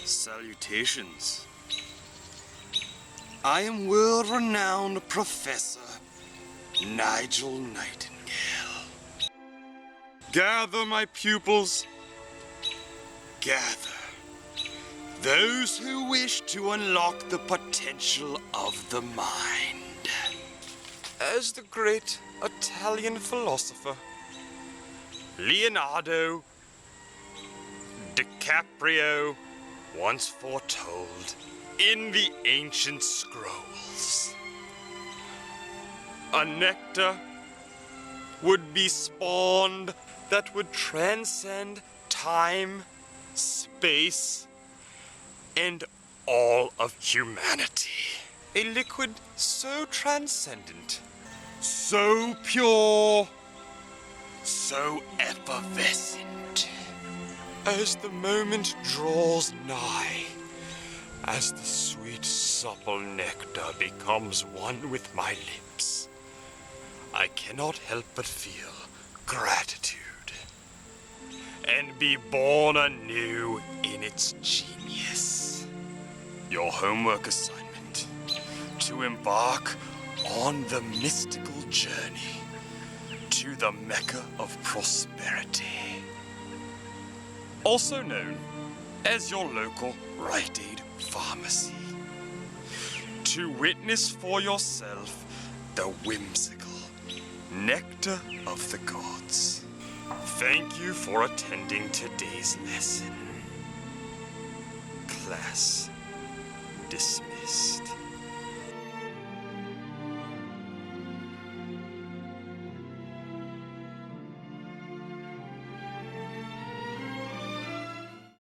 Salutations. I am world-renowned Professor Nigel Nightingale. Gather, my pupils. Gather. Those who wish to unlock the potential of the mind. As the great Italian philosopher Leonardo DiCaprio once foretold in the ancient scrolls, a nectar would be spawned that would transcend time, space, and all of humanity. A liquid so transcendent, so pure, so effervescent. As the moment draws nigh, as the sweet supple nectar becomes one with my lips, I cannot help but feel gratitude and be born anew in its genius. Your homework assignment: to embark on the mystical journey to the Mecca of Prosperity, also known as your local RITE AID pharmacy, to witness for yourself the whimsical nectar of the gods. Thank you for attending today's lesson. Class dismissed.